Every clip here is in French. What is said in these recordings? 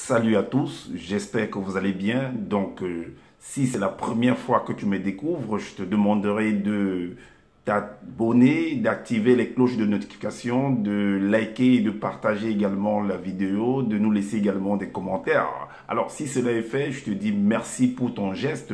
Salut à tous, j'espère que vous allez bien. Si c'est la première fois que tu me découvres, je te demanderai de t'abonner, d'activer les cloches de notification, de liker et de partager également la vidéo, de nous laisser également des commentaires. Alors, si cela est fait, je te dis merci pour ton geste.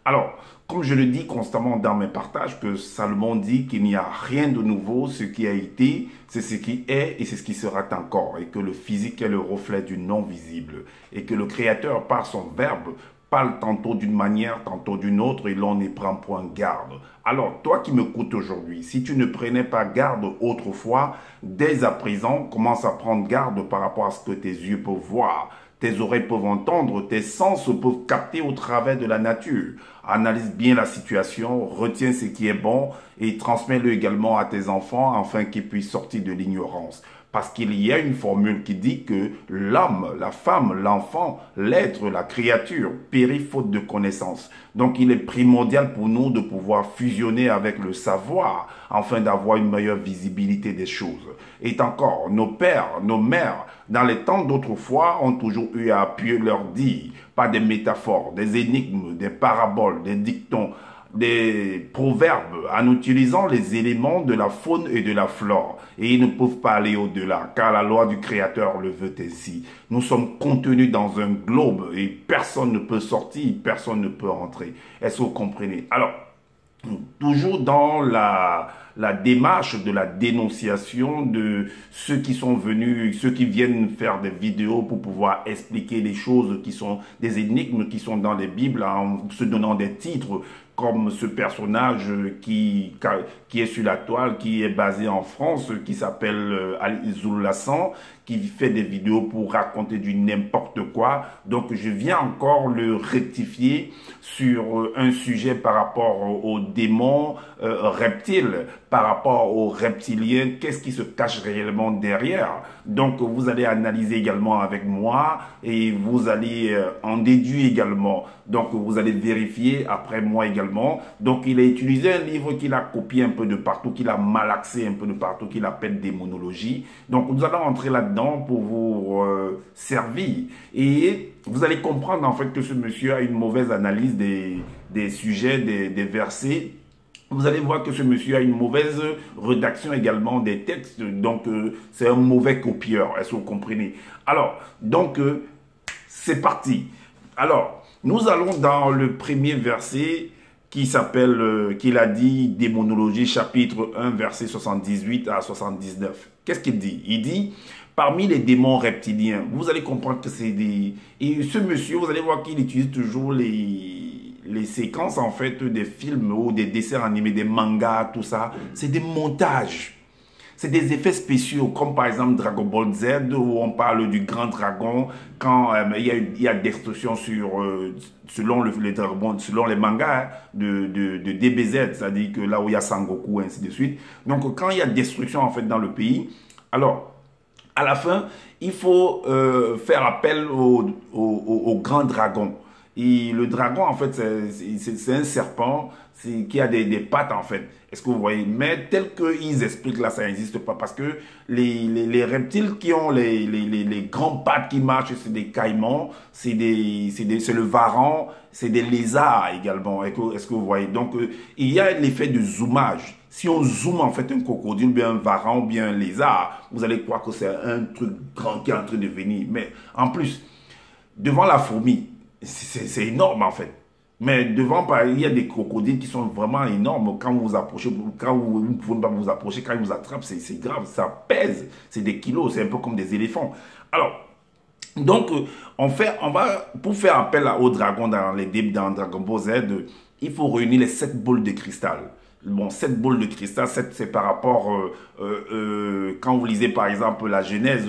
Alors, comme je le dis constamment dans mes partages, que Salomon dit qu'il n'y a rien de nouveau, ce qui a été, c'est ce qui est et c'est ce qui sera encore, et que le physique est le reflet du non-visible, et que le Créateur, par son verbe, parle tantôt d'une manière, tantôt d'une autre, et l'on n'y prend point garde. Alors, toi qui m'écoutes aujourd'hui, si tu ne prenais pas garde autrefois, dès à présent, commence à prendre garde par rapport à ce que tes yeux peuvent voir. Tes oreilles peuvent entendre, tes sens peuvent capter au travers de la nature. Analyse bien la situation, retiens ce qui est bon et transmets-le également à tes enfants afin qu'ils puissent sortir de l'ignorance. Parce qu'il y a une formule qui dit que l'homme, la femme, l'enfant, l'être, la créature périt faute de connaissance. Donc il est primordial pour nous de pouvoir fusionner avec le savoir afin d'avoir une meilleure visibilité des choses. Et encore, nos pères, nos mères, dans les temps d'autrefois, ont toujours eu à appuyer leur dire par des métaphores, des énigmes, des paraboles, des dictons, des proverbes en utilisant les éléments de la faune et de la flore. Et ils ne peuvent pas aller au-delà, car la loi du Créateur le veut ainsi. Nous sommes contenus dans un globe et personne ne peut sortir, personne ne peut entrer. Est-ce que vous comprenez? Alors, toujours dans la démarche de la dénonciation de ceux qui sont venus, ceux qui viennent faire des vidéos pour pouvoir expliquer des choses qui sont des énigmes qui sont dans les Bibles en se donnant des titres comme ce personnage qui est sur la toile, qui est basé en France, qui s'appelle Ali Zoulassan, qui fait des vidéos pour raconter du n'importe quoi. Donc je viens encore le rectifier sur un sujet par rapport aux démons reptiles, par rapport aux reptiliens, qu'est-ce qui se cache réellement derrière. Donc vous allez analyser également avec moi et vous allez en déduire également. Donc vous allez vérifier après moi également. Donc il a utilisé un livre qu'il a copié un peu de partout, qu'il a malaxé un peu de partout, qu'il appelle démonologie. Donc nous allons entrer là-dedans pour vous servir. Et vous allez comprendre en fait que ce monsieur a une mauvaise analyse des sujets, des versets. Vous allez voir que ce monsieur a une mauvaise rédaction également des textes. Donc c'est un mauvais copieur. Est-ce que vous comprenez? Alors, donc c'est parti. Alors, nous allons dans le premier verset qui s'appelle, qu'il a dit, Démonologie, chapitre 1, verset 78 à 79. Qu'est-ce qu'il dit? Il dit, parmi les démons reptiliens, vous allez comprendre que c'est des... Et ce monsieur, vous allez voir qu'il utilise toujours les séquences, en fait, des films ou des dessins animés, des mangas, tout ça. C'est des montages. C'est des effets spéciaux, comme par exemple Dragon Ball Z, où on parle du grand dragon, quand il y a destruction selon les mangas de DBZ, c'est-à-dire que là où il y a Sangoku, ainsi de suite. Donc quand il y a destruction en fait dans le pays, alors à la fin, il faut faire appel au grand dragon. Et le dragon, en fait, c'est un serpent qui a des pattes, en fait. Est-ce que vous voyez? Mais tel qu'ils expliquent là, ça n'existe pas. Parce que les reptiles qui ont les grandes pattes qui marchent, c'est des caïmans, c'est le varan, c'est des lézards également. Est-ce que vous voyez? Donc, il y a l'effet de zoomage. Si on zoome en fait un crocodile, bien un varan, ou bien un lézard, vous allez croire que c'est un truc grand qui est en train de venir. Mais en plus, devant la fourmi, c'est énorme en fait. Mais devant, il y a des crocodiles qui sont vraiment énormes. Quand vous vous approchez, quand vous ne pouvez pas vous approcher, quand ils vous attrapent, c'est grave, ça pèse. C'est des kilos, c'est un peu comme des éléphants. Alors, donc, pour faire appel au dragon dans Dragon Ball Z, il faut réunir les 7 boules de cristal. Bon, 7 boules de cristal, c'est par rapport, quand vous lisez par exemple la Genèse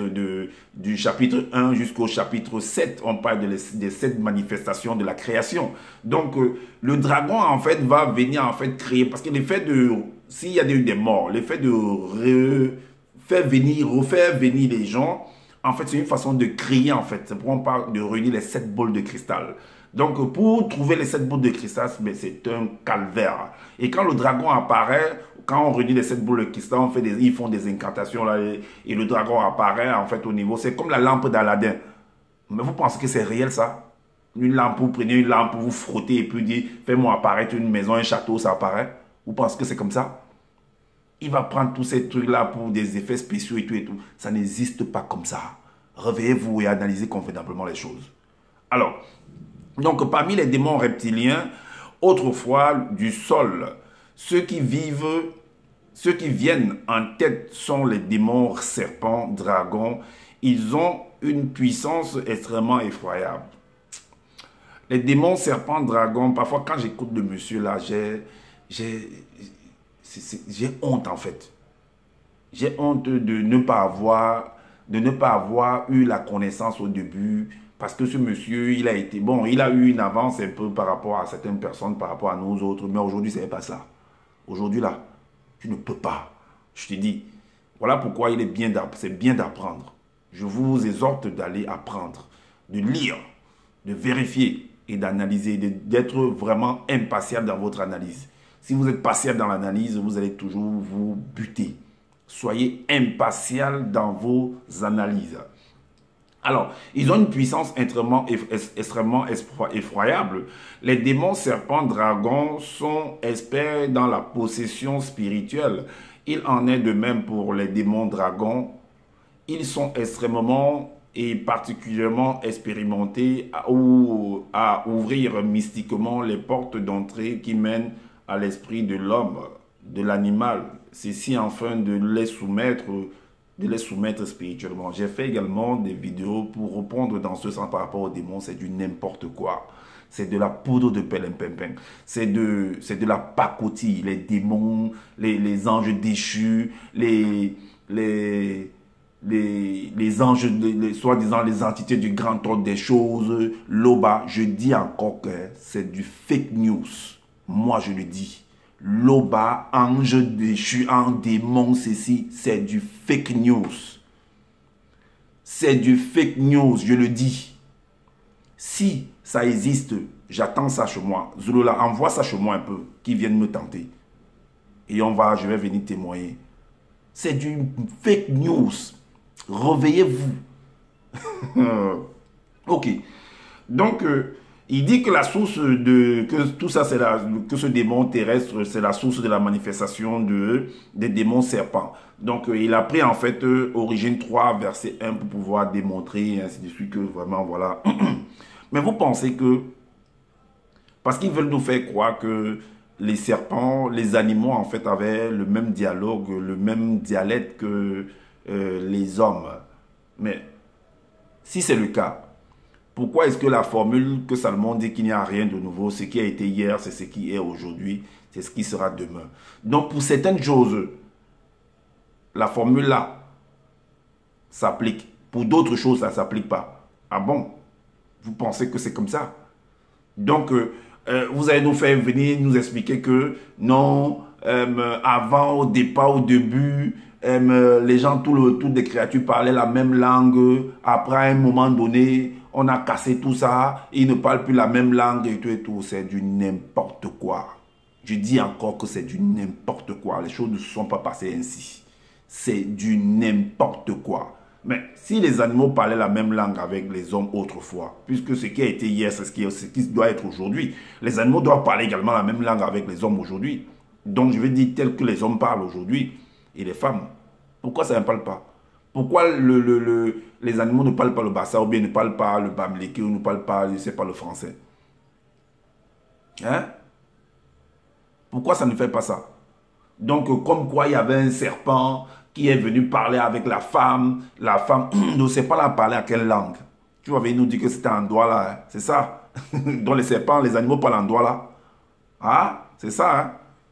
du chapitre 1 jusqu'au chapitre 7, on parle des 7 manifestations de la création. Donc, le dragon en fait va venir en fait créer, parce que l'effet de, s'il y a eu des morts, l'effet de refaire venir les gens, en fait c'est une façon de créer en fait, c'est pourquoi on parle de réunir les 7 boules de cristal. Donc, pour trouver les 7 boules de cristal, c'est un calvaire. Et quand le dragon apparaît, quand on réunit les 7 boules de cristal, ils font des incantations là, et le dragon apparaît en fait au niveau. C'est comme la lampe d'Aladin. Mais vous pensez que c'est réel ça? Une lampe, vous prenez une lampe, vous frottez et puis dites, fais-moi apparaître une maison, un château, ça apparaît. Vous pensez que c'est comme ça? Il va prendre tous ces trucs-là pour des effets spéciaux et tout et tout. Ça n'existe pas comme ça. Réveillez-vous et analysez convenablement les choses. Alors, donc parmi les démons reptiliens, autrefois du sol, ceux qui viennent en tête sont les démons serpents, dragons. Ils ont une puissance extrêmement effroyable. Les démons serpents, dragons, parfois quand j'écoute le monsieur là, j'ai honte en fait. J'ai honte de ne pas avoir eu la connaissance au début. Parce que ce monsieur, il a été... Bon, il a eu une avance un peu par rapport à certaines personnes, par rapport à nous autres. Mais aujourd'hui, ce n'est pas ça. Aujourd'hui, là, tu ne peux pas. Je te dis, voilà pourquoi c'est bien d'apprendre. Je vous exhorte d'aller apprendre, de lire, de vérifier et d'analyser, d'être vraiment impatient dans votre analyse. Si vous êtes patient dans l'analyse, vous allez toujours vous buter. Soyez impatient dans vos analyses. Alors, ils ont une puissance extrêmement effroyable. Les démons serpents dragons sont experts dans la possession spirituelle. Il en est de même pour les démons dragons. Ils sont extrêmement et particulièrement expérimentés à ouvrir mystiquement les portes d'entrée qui mènent à l'esprit de l'homme, de l'animal. Ceci afin de les soumettre spirituellement. J'ai fait également des vidéos pour répondre dans ce sens par rapport aux démons. C'est du n'importe quoi. C'est de la poudre de pelimpempin. C'est de la pacotille. Les démons, les anges déchus, les anges, soi-disant les entités du grand ordre des choses, Loba. Je dis encore que c'est du fake news. Moi, je le dis. Loba, ange déchu, un démon, ceci, c'est du fake news. C'est du fake news, je le dis. Si ça existe, j'attends ça chez moi. Zulula, envoie ça chez moi un peu, qui viennent me tenter. Et je vais venir témoigner. C'est du fake news. Réveillez-vous. Ok. Donc, il dit que la source que tout ça, que ce démon terrestre, c'est la source de la manifestation des démons serpents. Donc, il a pris en fait Origine 3, verset 1 pour pouvoir démontrer, et ainsi de suite, que vraiment, voilà. Mais vous pensez que, parce qu'ils veulent nous faire croire que les serpents, les animaux, en fait, avaient le même dialogue, le même dialecte que les hommes. Mais, si c'est le cas, pourquoi est-ce que la formule que Salomon dit qu'il n'y a rien de nouveau, ce qui a été hier, c'est ce qui est aujourd'hui, c'est ce qui sera demain. Donc pour certaines choses, la formule là s'applique. Pour d'autres choses, ça ne s'applique pas. Ah bon? Vous pensez que c'est comme ça? Donc vous allez nous faire venir nous expliquer que non, avant, au départ, au début, les gens, toutes les créatures parlaient la même langue. Après, à un moment donné, on a cassé tout ça. Ils ne parlent plus la même langue et tout et tout. C'est du n'importe quoi. Je dis encore que c'est du n'importe quoi. Les choses ne se sont pas passées ainsi. C'est du n'importe quoi. Mais si les animaux parlaient la même langue avec les hommes autrefois, puisque ce qui a été hier, c'est ce qui doit être aujourd'hui, les animaux doivent parler également la même langue avec les hommes aujourd'hui. Donc je vais dire tel que les hommes parlent aujourd'hui et les femmes. Pourquoi ça ne parle pas? Pourquoi les animaux ne parlent pas le bassa ou bien ne parlent pas le bamléké ou ne parlent pas, je ne sais pas, le français? Hein? Pourquoi ça ne fait pas ça? Donc, comme quoi il y avait un serpent qui est venu parler avec la femme ne sait pas la parler à quelle langue. Tu vas venir nous dire que c'était en doigt là, hein? C'est ça? Donc les serpents, les animaux parlent en doigt là. Ah, c'est ça, hein?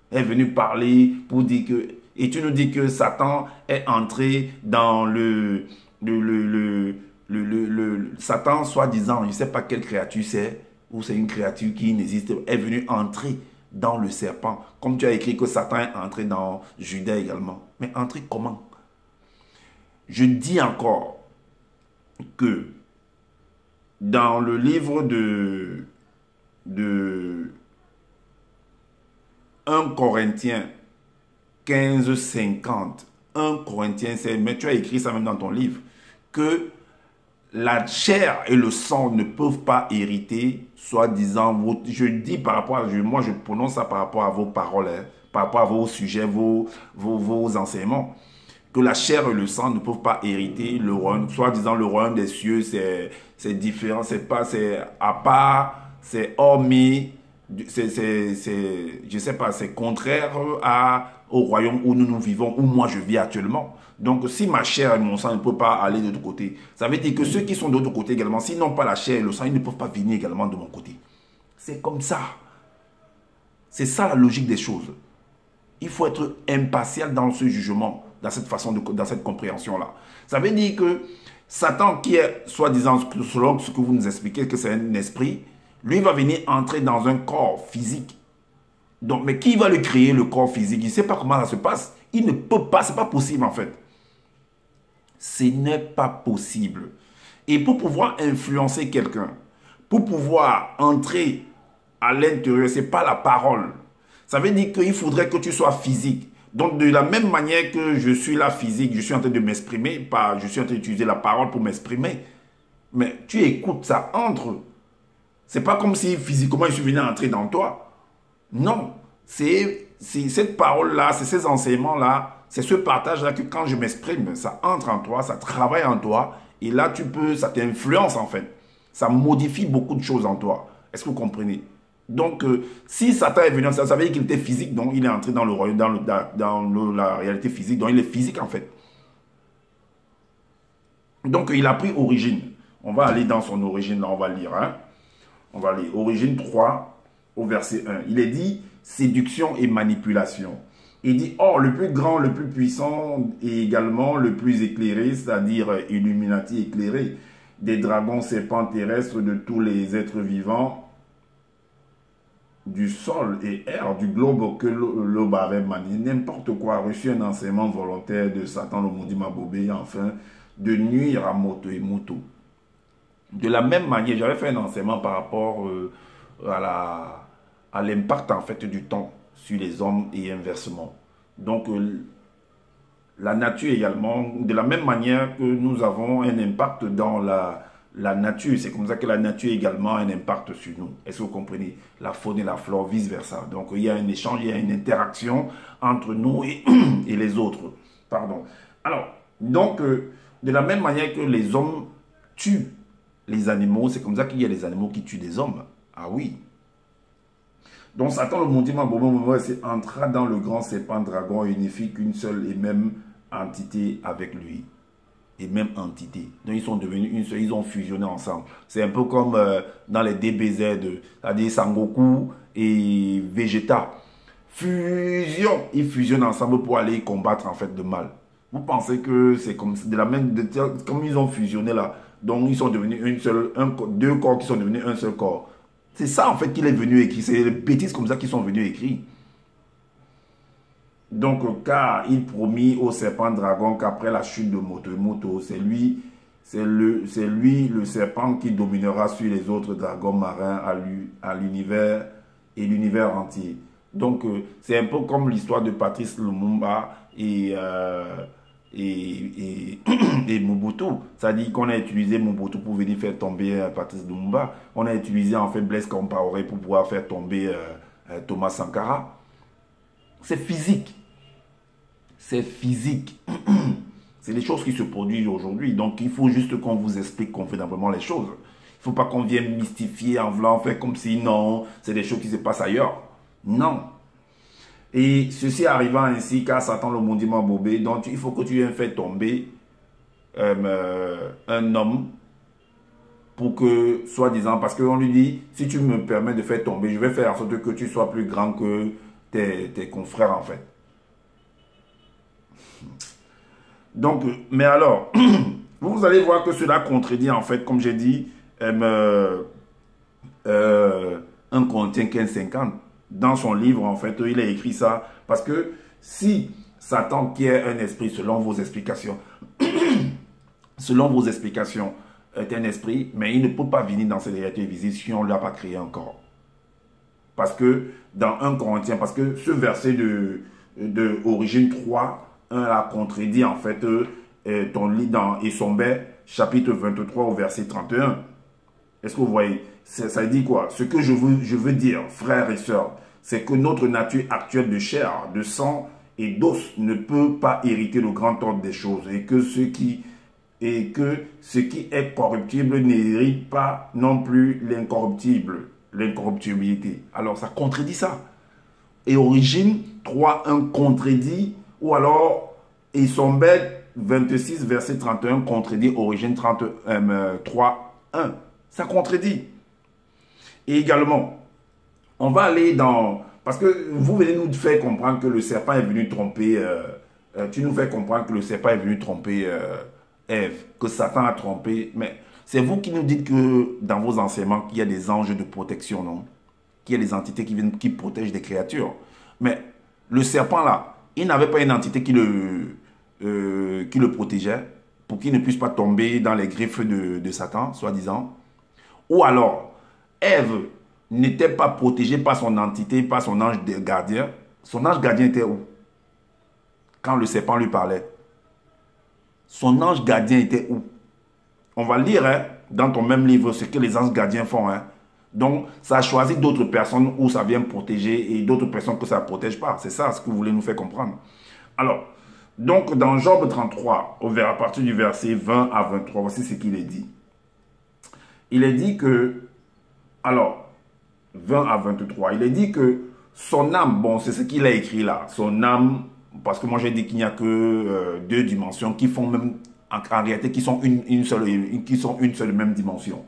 Elle est venu parler pour dire que... Et tu nous dis que Satan est entré dans Satan, soi-disant, je ne sais pas quelle créature c'est, ou c'est une créature qui n'existe, est venu entrer dans le serpent. Comme tu as écrit que Satan est entré dans Judas également. Mais entrer comment? Je dis encore que dans le livre de 1 Corinthiens 15, 50, 1 Corinthiens 16, mais tu as écrit ça même dans ton livre, que la chair et le sang ne peuvent pas hériter, soi-disant, je dis par rapport à, moi je prononce ça par rapport à vos paroles, hein, par rapport à vos sujets, vos enseignements, que la chair et le sang ne peuvent pas hériter le royaume, soi-disant le royaume des cieux, c'est différent, c'est pas, c'est à part, c'est hormis, je sais pas, c'est contraire au royaume où nous vivons, où moi je vis actuellement. Donc, si ma chair et mon sang ne peuvent pas aller de l'autre côté, ça veut dire que ceux qui sont de l'autre côté également, s'ils n'ont pas la chair et le sang, ils ne peuvent pas venir également de mon côté. C'est comme ça. C'est ça la logique des choses. Il faut être impartial dans ce jugement, dans cette façon, dans cette compréhension-là. Ça veut dire que Satan, qui est, soi-disant, selon ce que vous nous expliquez, que c'est un esprit, lui va venir entrer dans un corps physique. Donc, mais qui va le créer, le corps physique? Il ne sait pas comment ça se passe. Il ne peut pas, ce n'est pas possible en fait. Ce n'est pas possible. Et pour pouvoir influencer quelqu'un, pour pouvoir entrer à l'intérieur, ce n'est pas la parole. Ça veut dire qu'il faudrait que tu sois physique. Donc de la même manière que je suis là physique, je suis en train de m'exprimer, je suis en train d'utiliser la parole pour m'exprimer. Mais tu écoutes, ça entre. C'est pas comme si physiquement je suis venu entrer dans toi. Non, c'est cette parole-là, c'est ces enseignements-là, c'est ce partage-là que quand je m'exprime, ça entre en toi, ça travaille en toi, et là, tu peux, ça t'influence en fait. Ça modifie beaucoup de choses en toi. Est-ce que vous comprenez? Donc, si Satan est venu, ça veut dire qu'il était physique, donc il est entré dans le royaume, dans la réalité physique, donc il est physique en fait. Donc, il a pris origine. On va aller dans son origine, là, on va lire. Hein? On va lire Origine 3 au verset 1. Il est dit séduction et manipulation. Il dit, or, le plus grand, le plus puissant et également le plus éclairé, c'est-à-dire Illuminati éclairé, des dragons, serpents terrestres, de tous les êtres vivants, du sol et air, du globe que l'aube avait manié, n'importe quoi, a reçu un enseignement volontaire de Satan, le maudit Mabobé, enfin, de nuire à Moto et Moto. De la même manière, j'avais fait un enseignement par rapport à l'impact en fait du temps sur les hommes et inversement. Donc, la nature également, de la même manière que nous avons un impact dans la nature, c'est comme ça que la nature également a un impact sur nous. Est-ce que vous comprenez? La faune et la flore, vice-versa. Donc, il y a un échange, il y a une interaction entre nous et les autres. Pardon. Alors, donc, de la même manière que les hommes tuent les animaux, c'est comme ça qu'il y a des animaux qui tuent des hommes. Ah oui. Donc Satan, le maudit Mabobé, entra dans le grand serpent dragon et unifie qu'une seule et même entité avec lui. Et même entité. Donc ils sont devenus une seule, ils ont fusionné ensemble. C'est un peu comme dans les DBZ, c'est-à-dire Sangoku et Vegeta. Fusion. Ils fusionnent ensemble pour aller combattre en fait le mal. Vous pensez que c'est comme de la même, comme ils ont fusionné là. Donc ils sont devenus deux corps qui sont devenus un seul corps. C'est ça en fait qu'il est venu écrire. C'est les bêtises comme ça qu'ils sont venus écrire. Donc car il promit au serpent dragon qu'après la chute de Moto, c'est lui le serpent qui dominera sur les autres dragons marins à l'univers et l'univers entier. Donc c'est un peu comme l'histoire de Patrice Lumumba et Mobutu. Ça dit qu'on a utilisé Mobutu pour venir faire tomber Patrice Lumumba. On a utilisé en fait Blaise Compaoré pour pouvoir faire tomber Thomas Sankara. C'est physique. C'est physique. C'est des choses qui se produisent aujourd'hui. Donc il faut juste qu'on vous explique convenablement les choses. Il ne faut pas qu'on vienne mystifier en voulant faire comme si non, c'est des choses qui se passent ailleurs. Non. Et ceci arrivant ainsi, car Satan le maudit Mabobé, donc il faut que tu viennes faire tomber un homme pour que, soi-disant, parce qu'on lui dit, si tu me permets de faire tomber, je vais faire en sorte que tu sois plus grand que tes confrères en fait. Donc, mais alors, vous allez voir que cela contredit en fait, comme j'ai dit, 1 Corinthiens 15-50. Dans son livre, en fait, il a écrit ça. Parce que si Satan, qui est un esprit, selon vos explications, est un esprit, mais il ne peut pas venir dans cette réalité visible si on ne l'a pas créé encore. Parce que dans 1 Corinthiens, parce que ce verset de Origine 3, 1 a contredit en fait ton lit dans Essombé, chapitre 23 au verset 31. Est-ce que vous voyez? Ça dit quoi? Ce que je veux dire, frères et sœurs, c'est que notre nature actuelle de chair, de sang et d'os ne peut pas hériter le grand ordre des choses et que ce qui est corruptible n'hérite pas non plus l'incorruptibilité. Alors ça contredit ça. Et Origine 3.1 contredit, ou alors Issombed 26 verset 31 contredit Origine 3.1. Ça contredit. Et également, on va aller dans... Parce que vous venez nous faire comprendre que le serpent est venu tromper... tu nous fais comprendre que le serpent est venu tromper Ève, que Satan a trompé. Mais c'est vous qui nous dites que dans vos enseignements, qu'il y a des anges de protection, non? Qu'il y a des entités qui protègent des créatures. Mais le serpent là, il n'avait pas une entité qui le protégeait pour qu'il ne puisse pas tomber dans les griffes de Satan, soi-disant. Ou alors, Ève n'était pas protégée par son entité, par son ange gardien. Son ange gardien était où? Quand le serpent lui parlait. Son ange gardien était où? On va lire hein, dans ton même livre ce que les anges gardiens font. Hein. Donc, ça a choisi d'autres personnes où ça vient protéger et d'autres personnes que ça ne protège pas. C'est ça ce que vous voulez nous faire comprendre. Alors, donc dans Job 33, à partir du verset 20 à 23, voici ce qu'il est dit. Il est dit que, alors, 20 à 23, il est dit que son âme, bon, c'est ce qu'il a écrit là, son âme, parce que moi j'ai dit qu'il n'y a que deux dimensions qui font même, en réalité, qui sont une seule même dimension.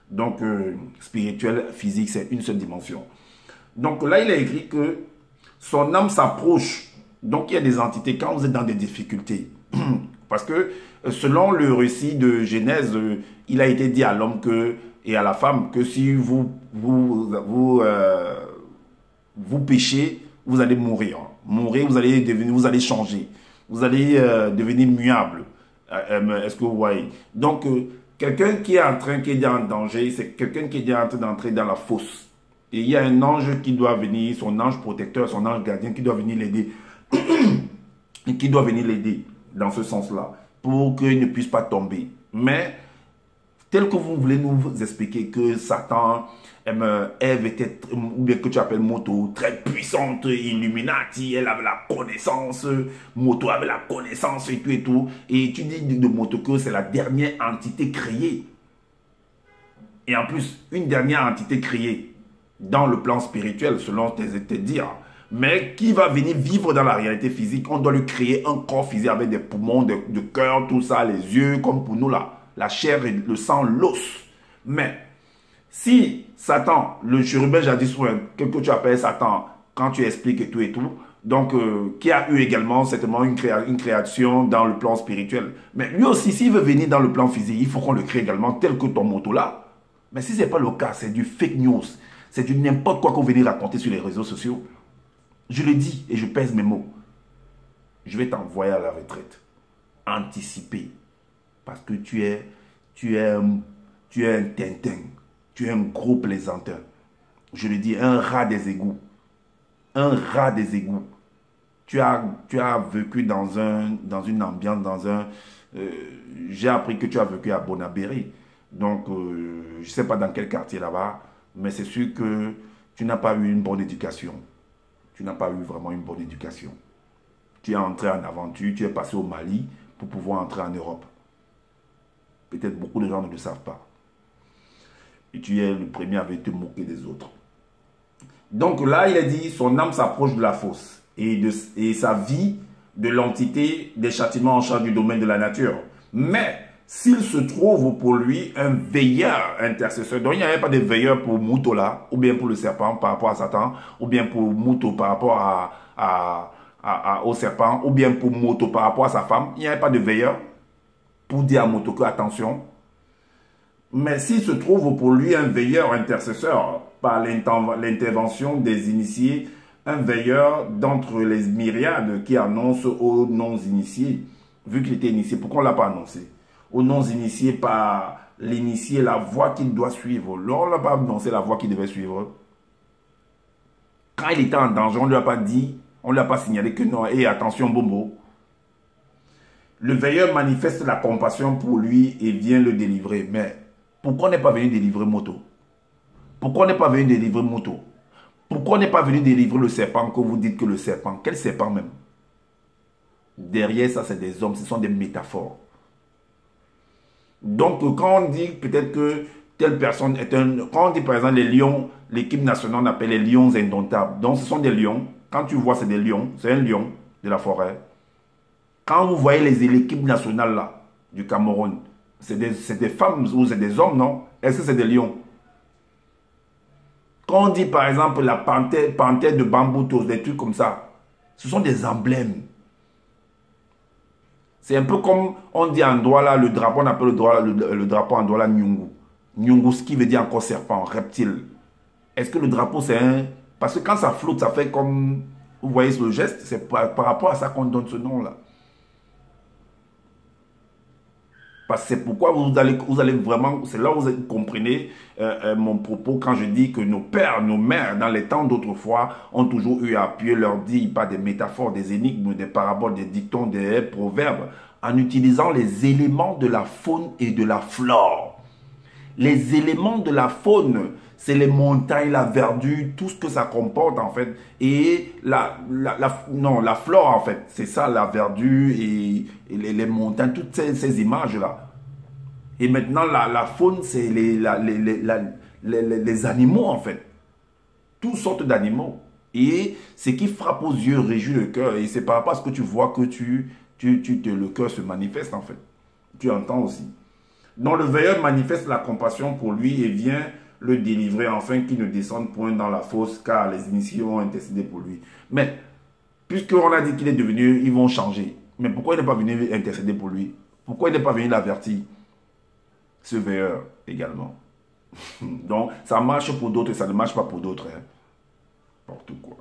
Donc, spirituel, physique, c'est une seule dimension. Donc là, il a écrit que son âme s'approche. Donc, il y a des entités, quand vous êtes dans des difficultés, parce que selon le récit de Genèse, il a été dit à l'homme et à la femme que si vous péchez, vous allez mourir. Mourir, vous allez changer. Vous allez devenir muable. Est-ce que vous voyez? Donc, quelqu'un qui est en danger, c'est quelqu'un qui est en train d'entrer dans la fosse. Et il y a un ange qui doit venir, son ange protecteur, son ange gardien qui doit venir l'aider. Et qui doit venir l'aider dans ce sens-là, pour qu'il ne puisse pas tomber. Mais, tel que vous voulez nous expliquer que Satan, Ève était, ou bien que tu appelles Moto, très puissante, Illuminati, elle avait la connaissance, Moto avait la connaissance et tout, et tu dis de Moto que c'est la dernière entité créée. Et en plus, une dernière entité créée dans le plan spirituel, selon tes dires, mais qui va venir vivre dans la réalité physique. On doit lui créer un corps physique avec des poumons, de cœur, tout ça, les yeux, comme pour nous là, la chair, le sang, l'os. Mais si Satan, le chérubin jadis, que tu appelles Satan, quand tu expliques et tout, donc qui a eu également certainement une création dans le plan spirituel. Mais lui aussi, s'il veut venir dans le plan physique, il faut qu'on le crée également tel que ton moto là. Mais si ce n'est pas le cas, c'est du fake news, c'est du n'importe quoi qu'on venait raconter sur les réseaux sociaux. Je le dis et je pèse mes mots. Je vais t'envoyer à la retraite. Anticiper. Parce que tu es un Tintin. Tu es un gros plaisanteur. Je le dis, un rat des égouts. Un rat des égouts. Tu as vécu dans une ambiance, j'ai appris que tu as vécu à Bonabéry. Donc, je ne sais pas dans quel quartier là-bas, mais c'est sûr que tu n'as pas eu une bonne éducation. Tu n'as pas eu vraiment une bonne éducation. Tu es entré en aventure, tu es passé au Mali pour pouvoir entrer en Europe. Peut-être beaucoup de gens ne le savent pas. Et tu es le premier à te moquer des autres. Donc là, il a dit, son âme s'approche de la fosse et sa vie de l'entité des châtiments en charge du domaine de la nature. Mais s'il se trouve pour lui un veilleur intercesseur, donc il n'y avait pas de veilleur pour Mouto là, ou bien pour le serpent par rapport à Satan, ou bien pour Mouto par rapport au serpent, ou bien pour Moto par rapport à sa femme, il n'y avait pas de veilleur pour dire à Moto que attention. Mais s'il se trouve pour lui un veilleur intercesseur par l'intervention des initiés, un veilleur d'entre les myriades qui annonce aux non-initiés, vu qu'il était initié, pourquoi on ne l'a pas annoncé? Aux non-initiés par l'initié, la voie qu'il doit suivre. Là, on ne l'a pas annoncé la voie qu'il devait suivre. Quand il était en danger, on ne lui a pas dit, on ne lui a pas signalé que non, et attention Bombo. Le veilleur manifeste la compassion pour lui et vient le délivrer. Mais pourquoi on n'est pas venu délivrer Moto? Pourquoi on n'est pas venu délivrer Moto? Pourquoi on n'est pas venu délivrer le serpent que vous dites que le serpent? Quel serpent même? Derrière ça, c'est des hommes, ce sont des métaphores. Donc, quand on dit peut-être que telle personne est un... Quand on dit par exemple les lions, l'équipe nationale on appelle les lions indomptables. Donc, ce sont des lions. Quand tu vois, c'est des lions. C'est un lion de la forêt. Quand vous voyez l'équipe nationale là, du Cameroun, c'est des femmes ou c'est des hommes, non? Est-ce que c'est des lions? Quand on dit par exemple la panthère de Bamboutos, des trucs comme ça, ce sont des emblèmes. C'est un peu comme on dit en Douala, le drapeau, on appelle le drapeau en Douala Nyungu. Nyungu, ce qui veut dire encore serpent, reptile. Est-ce que le drapeau c'est un... Parce que quand ça flotte, ça fait comme... Vous voyez ce geste, c'est par rapport à ça qu'on donne ce nom-là. Parce que c'est pourquoi vous allez vraiment, c'est là où vous comprenez mon propos quand je dis que nos pères, nos mères, dans les temps d'autrefois, ont toujours eu à appuyer leur dit par des métaphores, des énigmes, des paraboles, des dictons, des proverbes, en utilisant les éléments de la faune et de la flore. Les éléments de la faune, c'est les montagnes, la verdure, tout ce que ça comporte en fait. Et la flore en fait, c'est ça la verdure et les montagnes, toutes ces images-là. Et maintenant la faune, c'est les animaux en fait. Toutes sortes d'animaux. Et ce qui frappe aux yeux réjouit le cœur. Et c'est par rapport à ce que tu vois que le cœur se manifeste en fait. Tu entends aussi. Donc le veilleur manifeste la compassion pour lui et vient le délivrer afin qu'il ne descende point dans la fosse car les initiés ont intercédé pour lui. Mais puisqu'on a dit qu'il est devenu, ils vont changer. Mais pourquoi il n'est pas venu intercéder pour lui? Pourquoi il n'est pas venu l'avertir? Ce veilleur également. Donc ça marche pour d'autres et ça ne marche pas pour d'autres. Hein. N'importe quoi.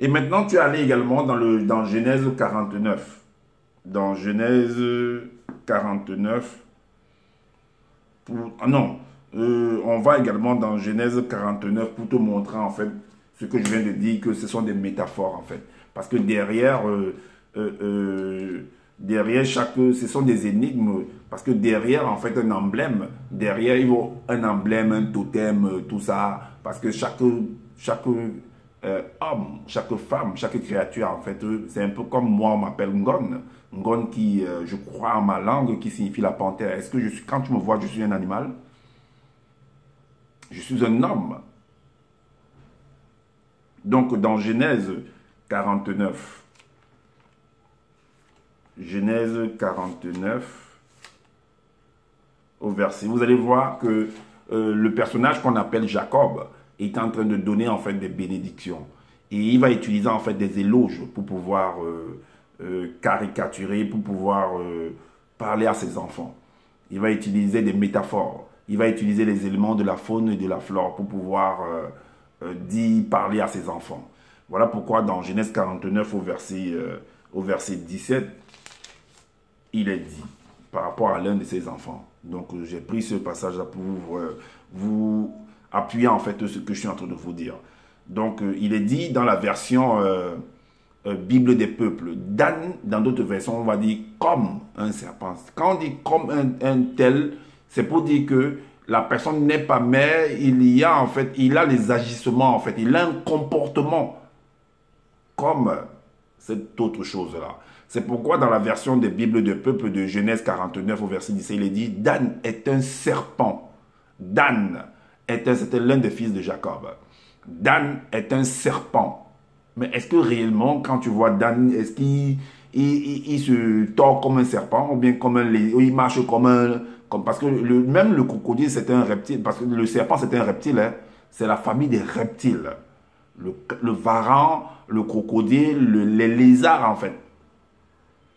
Et maintenant tu es allé également dans Genèse 49. Dans Genèse 49. On va également dans Genèse 49 pour te montrer en fait ce que je viens de dire, que ce sont des métaphores en fait. Parce que derrière ce sont des énigmes, parce que derrière en fait un emblème, derrière il y a un emblème, un totem, tout ça, parce que chaque homme, chaque femme, chaque créature en fait, c'est un peu comme moi on m'appelle Ngon. Ngon qui, je crois en ma langue, qui signifie la panthère. Est-ce que quand tu me vois, je suis un animal? Je suis un homme. Donc, dans Genèse 49, Genèse 49, au verset, vous allez voir que le personnage qu'on appelle Jacob est en train de donner en fait des bénédictions. Et il va utiliser en fait des éloges pour pouvoir... caricaturer pour pouvoir parler à ses enfants. Il va utiliser des métaphores. Il va utiliser les éléments de la faune et de la flore pour pouvoir parler à ses enfants. Voilà pourquoi dans Genèse 49 au verset 17, il est dit par rapport à l'un de ses enfants. Donc j'ai pris ce passage-là pour vous appuyer en fait ce que je suis en train de vous dire. Donc il est dit dans la version... Bible des peuples. Dans d'autres versions, on va dire comme un serpent. Quand on dit comme un tel, c'est pour dire que la personne n'est pas mère, il a les agissements en fait, il a un comportement comme cette autre chose-là. C'est pourquoi dans la version des Bibles des peuples de Genèse 49 au verset 17, il est dit Dan est un serpent. C'était l'un des fils de Jacob. Dan est un serpent. Mais est-ce que réellement, quand tu vois Dan, est-ce qu'il se tord comme un serpent ou bien comme il marche comme un... parce que même le crocodile, c'est un reptile. Parce que le serpent, c'est un reptile. Hein, c'est la famille des reptiles. Le varan, le crocodile, les lézards, en fait.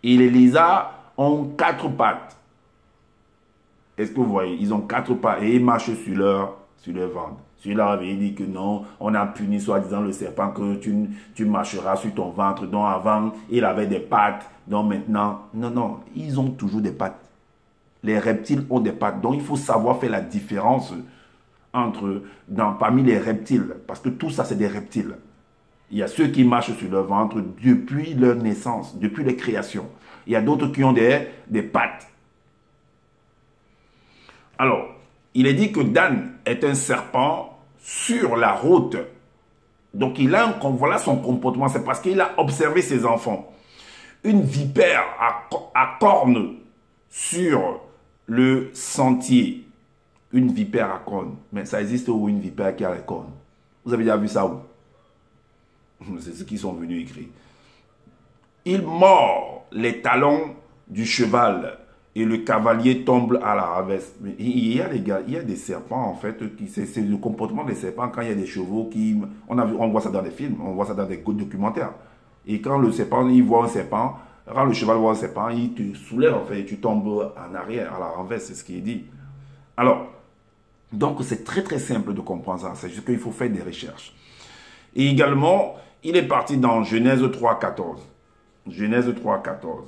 Et les lézards ont 4 pattes. Est-ce que vous voyez? Ils ont 4 pattes et ils marchent sur leur ventre. Celui-là avait dit que non, on a puni soi-disant le serpent que tu marcheras sur ton ventre. Donc avant, il avait des pattes. Donc maintenant, non, ils ont toujours des pattes. Les reptiles ont des pattes. Donc il faut savoir faire la différence parmi les reptiles. Parce que tout ça, c'est des reptiles. Il y a ceux qui marchent sur leur ventre depuis leur naissance, depuis les créations. Il y a d'autres qui ont des pattes. Alors, il est dit que Dan est un serpent sur la route. Donc, voilà son comportement. C'est parce qu'il a observé ses enfants. Une vipère à cornes sur le sentier. Une vipère à cornes. Mais ça existe où une vipère qui a les cornes? Vous avez déjà vu ça où? C'est ce qu'ils sont venus écrire. Il mord les talons du cheval et le cavalier tombe à la ravesse. Mais il y a les gars, il y a des serpents en fait, c'est le comportement des serpents quand il y a des chevaux qui... On voit ça dans des films, on voit ça dans des documentaires. Et quand le serpent, il voit un serpent, quand le cheval voit un serpent, il te soulève en fait, et tu tombes en arrière, à la renverse, c'est ce qui est dit. Alors, donc c'est très très simple de comprendre ça, c'est juste qu'il faut faire des recherches. Et également, il est parti dans Genèse 3,14. Genèse 3,14.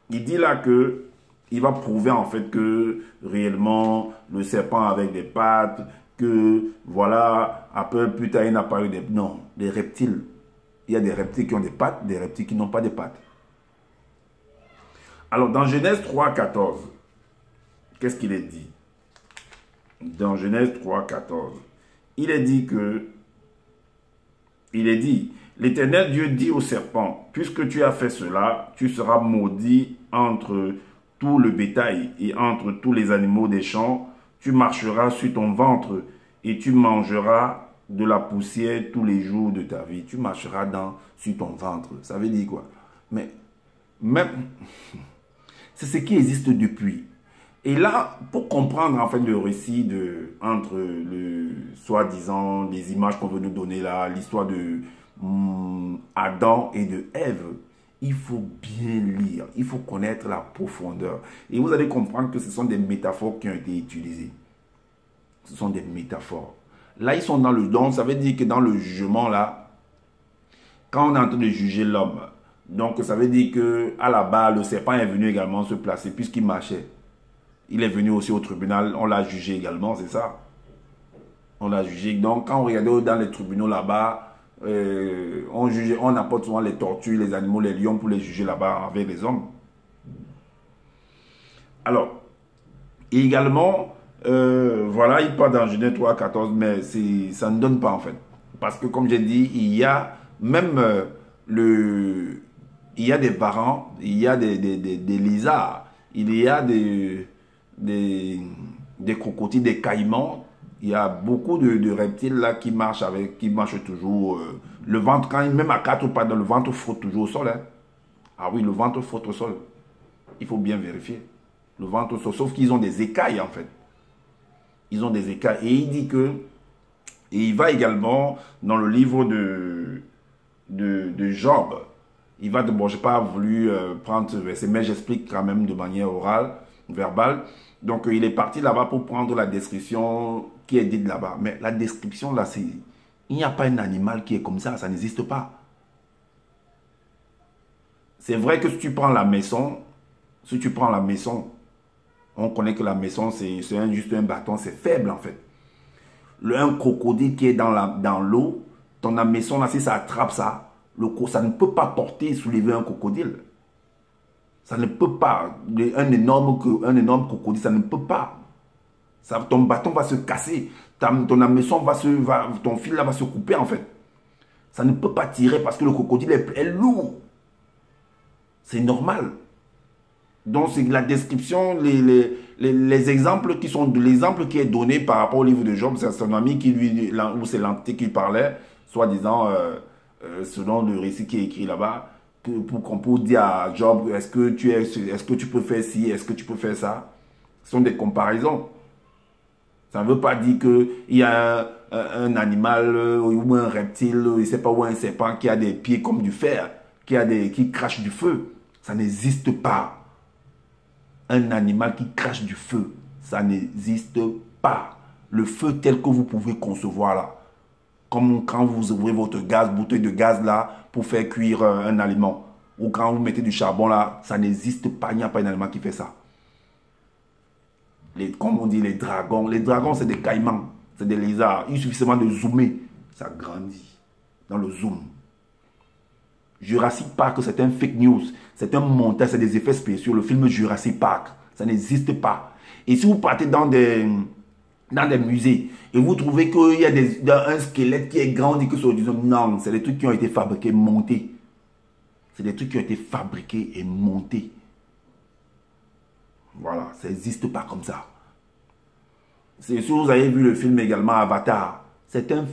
Il dit là que il va prouver en fait que réellement le serpent avec des pattes, que voilà, un peu plus tard il n'a pas eu des... Non, des reptiles. Il y a des reptiles qui ont des pattes, des reptiles qui n'ont pas de pattes. Alors dans Genèse 3,14, qu'est-ce qu'il est dit? Dans Genèse 3,14, il est dit que... Il est dit, l'Éternel Dieu dit au serpent, puisque tu as fait cela, tu seras maudit entre tout le bétail et entre tous les animaux des champs. Tu marcheras sur ton ventre et tu mangeras de la poussière tous les jours de ta vie. Tu marcheras sur ton ventre. Ça veut dire quoi? Mais même, c'est ce qui existe depuis. Et là, pour comprendre en fait le récit entre le soi-disant, les images qu'on veut nous donner là, l'histoire de Adam et de Ève, il faut bien lire, il faut connaître la profondeur. Et vous allez comprendre que ce sont des métaphores qui ont été utilisées. Ce sont des métaphores. Là, ils sont dans le don, ça veut dire que dans le jugement là, quand on est en train de juger l'homme, donc ça veut dire que à la base, le serpent est venu également se placer puisqu'il marchait. Il est venu aussi au tribunal, on l'a jugé également, c'est ça. On l'a jugé. Donc, quand on regardait dans les tribunaux là-bas, on apporte souvent les tortues, les animaux, les lions pour les juger là-bas avec les hommes. Alors, également, voilà, il parle dans Genèse 3,14, mais ça ne donne pas en fait. Parce que comme j'ai dit, il y a même il y a des varans, il y a des lézards, il y a des crocodiles, des caïmans. Il y a beaucoup de reptiles là qui marchent toujours. Le ventre, même à 4 pattes, le ventre frotte toujours au sol. Hein. Ah oui, le ventre frotte au sol. Il faut bien vérifier. Le ventre au sol, sauf qu'ils ont des écailles en fait. Ils ont des écailles. Et il dit que, et il va également dans le livre de Job. Il va, bon, je n'ai pas voulu prendre ce verset, mais j'explique quand même de manière orale, verbale. Donc, il est parti là-bas pour prendre la description qui est dite là-bas. Mais la description, là, c'est... Il n'y a pas un animal qui est comme ça n'existe pas. C'est vrai que si tu prends la maison, on connaît que la maison, c'est juste un bâton, c'est faible en fait. Un crocodile qui est dans l'eau, ton maison, là, si ça attrape ça, ça ne peut pas porter et soulever un crocodile. Ça ne peut pas. Un énorme crocodile, ça ne peut pas. Ton bâton va se casser. Ton hameçon ton fil là va se couper en fait. Ça ne peut pas tirer parce que le crocodile est lourd. C'est normal. Donc c'est la description, les exemples qui sont l'exemple qui est donné par rapport au livre de Job, c'est son ami qui lui, ou c'est l'entité qui parlait, soi-disant, selon le récit qui est écrit là-bas. Pour dire à Job, est-ce que tu peux faire ci, est-ce que tu peux faire ça? Ce sont des comparaisons. Ça ne veut pas dire qu'il y a un animal ou un reptile, je ne sais pas, ou un serpent qui a des pieds comme du fer, qui crache du feu. Ça n'existe pas. Un animal qui crache du feu, ça n'existe pas. Le feu tel que vous pouvez concevoir là. Comme quand vous ouvrez votre bouteille de gaz là, pour faire cuire un aliment. Ou quand vous mettez du charbon là, ça n'existe pas. Il n'y a pas un aliment qui fait ça. Comme on dit, les dragons. Les dragons, c'est des caïmans. C'est des lézards. Il suffit seulement de zoomer. Ça grandit dans le zoom. Jurassic Park, c'est un fake news. C'est un montage, c'est des effets spéciaux. Le film Jurassic Park, ça n'existe pas. Et si vous partez dans des musées et vous trouvez qu'il y a un squelette qui est grand et que c'est disons, non, c'est des trucs qui ont été fabriqués, montés. C'est des trucs qui ont été fabriqués et montés. Voilà, ça n'existe pas comme ça. Si vous avez vu le film également Avatar, c'est un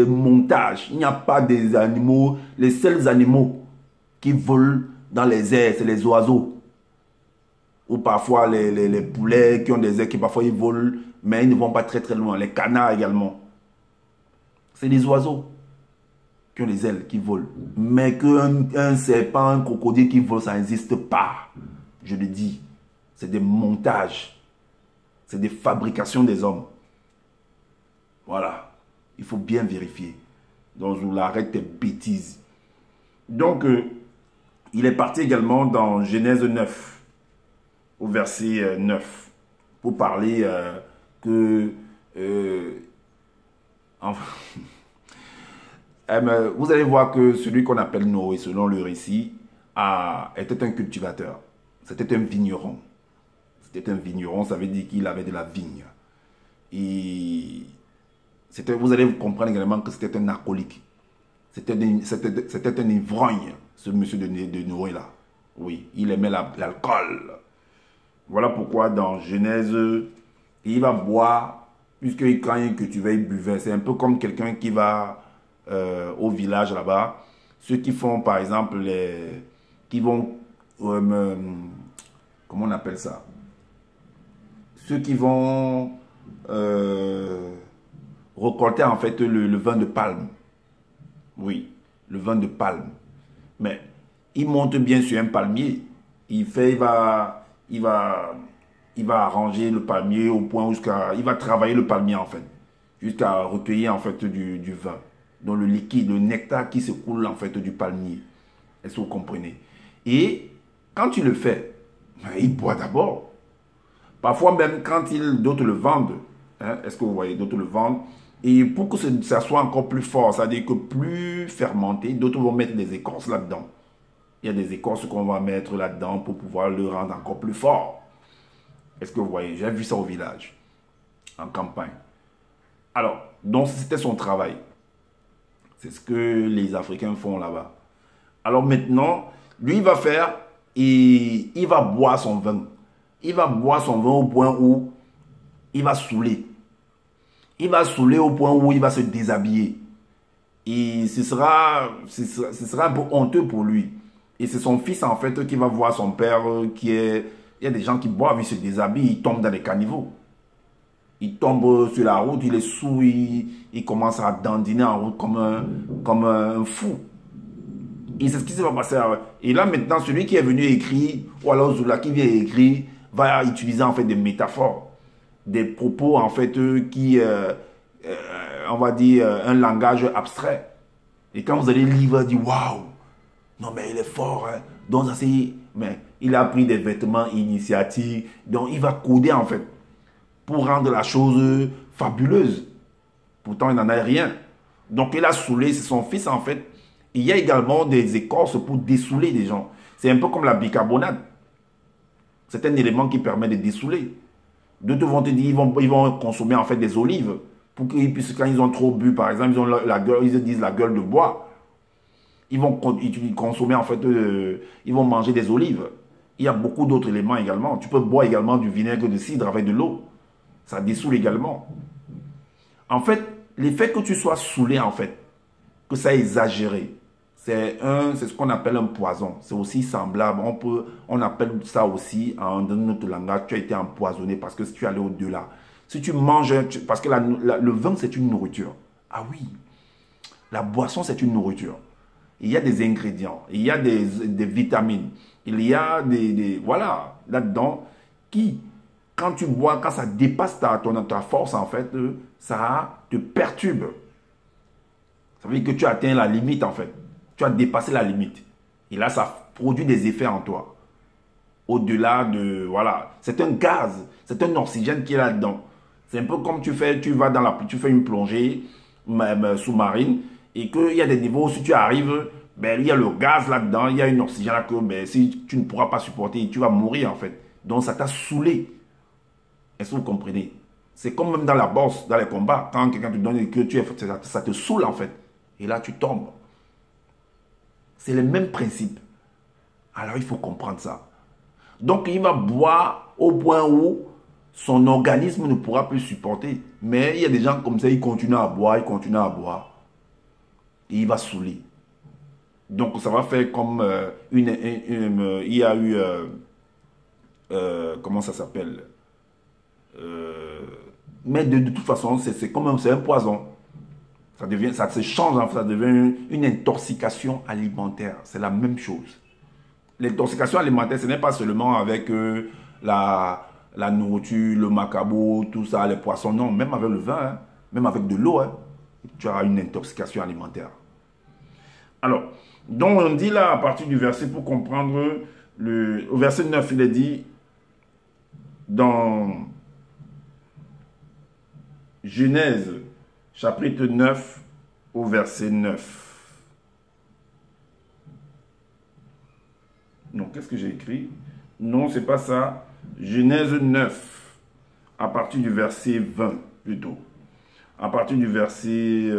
montage. Il n'y a pas des animaux. Les seuls animaux qui volent dans les airs, c'est les oiseaux. Ou parfois les poulets qui ont des ailes qui parfois ils volent, mais ils ne vont pas très très loin. Les canards également. C'est les oiseaux qui ont des ailes qui volent. Mais qu'un serpent, un crocodile qui vole, ça n'existe pas. Je le dis. C'est des montages. C'est des fabrications des hommes. Voilà. Il faut bien vérifier. Donc, je vous l'arrête des bêtises. Donc, il est parti également dans Genèse 9, au verset 9, pour parler que... enfin, vous allez voir que celui qu'on appelle Noé, selon le récit, était un cultivateur. C'était un vigneron. C'était un vigneron, ça veut dire qu'il avait de la vigne. Et vous allez comprendre également que c'était un alcoolique. C'était un ivrogne, ce monsieur de Noé là. Oui, il aimait l'alcool. Voilà pourquoi dans Genèse, il va boire, puisque quand il cultivait, il buvait. C'est un peu comme quelqu'un qui va au village là-bas. Ceux qui font par exemple, qui vont, comment on appelle ça? Ceux qui vont récolter en fait le vin de palme. Oui, le vin de palme. Mais il monte bien sur un palmier. Il va arranger le palmier au point où il va travailler le palmier en fait. Jusqu'à recueillir en fait du vin. Donc le liquide, le nectar qui se coule en fait du palmier. Est-ce que vous comprenez? Et quand il le fait, il boit d'abord. Parfois même quand d'autres le vendent, hein, est-ce que vous voyez, d'autres le vendent, et pour que ça soit encore plus fort, c'est-à-dire que plus fermenté, d'autres vont mettre des écorces là-dedans. Il y a des écorces qu'on va mettre là-dedans pour pouvoir le rendre encore plus fort. Est-ce que vous voyez, j'ai vu ça au village, en campagne. Alors, donc c'était son travail. C'est ce que les Africains font là-bas. Alors maintenant, lui il va faire, il va boire son vin. Il va boire son vin au point où il va saouler. Il va saouler au point où il va se déshabiller. Et ce sera un peu honteux pour lui. Et c'est son fils en fait qui va voir son père qui est... Il y a des gens qui boivent, ils se déshabillent, ils tombent dans les caniveaux. Il tombe sur la route, il est saoul, il commence à dandiner en route comme un fou. Et c'est ce qui va passer. Et là maintenant, celui qui est venu écrire, ou alors Zoula qui vient écrire, va utiliser en fait des métaphores, des propos en fait qui, on va dire, un langage abstrait. Et quand vous allez lire, vous allez dire, waouh, non mais il est fort, hein. Donc ça c'est, mais il a pris des vêtements initiatiques, donc il va coder en fait, pour rendre la chose fabuleuse. Pourtant il n'en a rien. Donc il a saoulé, c'est son fils en fait. Il y a également des écorces pour dessouler des gens. C'est un peu comme la bicarbonate. C'est un élément qui permet de dessouler. D'autres vont te dire, ils vont consommer en fait des olives. Pour qu'ils puissent, quand ils ont trop bu, par exemple, ils ont la gueule, ils disent la gueule de bois. Ils vont consommer en fait, ils vont manger des olives. Il y a beaucoup d'autres éléments également. Tu peux boire également du vinaigre de cidre avec de l'eau. Ça dessoule également. En fait, l'effet que tu sois saoulé en fait, que ça ait exagéré, c'est ce qu'on appelle un poison. C'est aussi semblable. On appelle ça aussi, dans notre langage, tu as été empoisonné parce que si tu es allé au-delà. Si tu manges, parce que le vin, c'est une nourriture. Ah oui, la boisson, c'est une nourriture. Il y a des ingrédients, il y a des vitamines, il y a voilà, là-dedans, qui, quand tu bois, quand ça dépasse ta force, en fait, ça te perturbe. Ça veut dire que tu atteins la limite, en fait. Tu as dépassé la limite. Et là, ça produit des effets en toi. Au-delà de... Voilà. C'est un gaz. C'est un oxygène qui est là-dedans. C'est un peu comme tu fais une plongée sous-marine et qu'il y a des niveaux, si tu arrives, ben, il y a le gaz là-dedans, il y a une oxygène là que ben, si tu ne pourras pas supporter, tu vas mourir en fait. Donc ça t'a saoulé. Est-ce que vous comprenez? C'est comme même dans la boxe, dans les combats, quand quelqu'un te donne que tu es, ça te saoule en fait. Et là tu tombes. C'est le même principe. Alors il faut comprendre ça. Donc il va boire au point où son organisme ne pourra plus supporter. Mais il y a des gens comme ça, ils continuent à boire, ils continuent à boire. Et il va saouler. Donc ça va faire comme il y a eu, comment ça s'appelle, mais de toute façon, c'est comme un poison. Ça se change, hein, ça devient une intoxication alimentaire. C'est la même chose. L'intoxication alimentaire, ce n'est pas seulement avec la nourriture, le macabo, tout ça, les poissons. Non, même avec le vin, hein, même avec de l'eau, hein, tu as une intoxication alimentaire. Alors, donc on dit là, à partir du verset, pour comprendre, au verset 9, il est dit, dans Genèse, chapitre 9, au verset 9. Non, qu'est-ce que j'ai écrit? Non, c'est pas ça. Genèse 9, à partir du verset 20, plutôt. À partir du verset...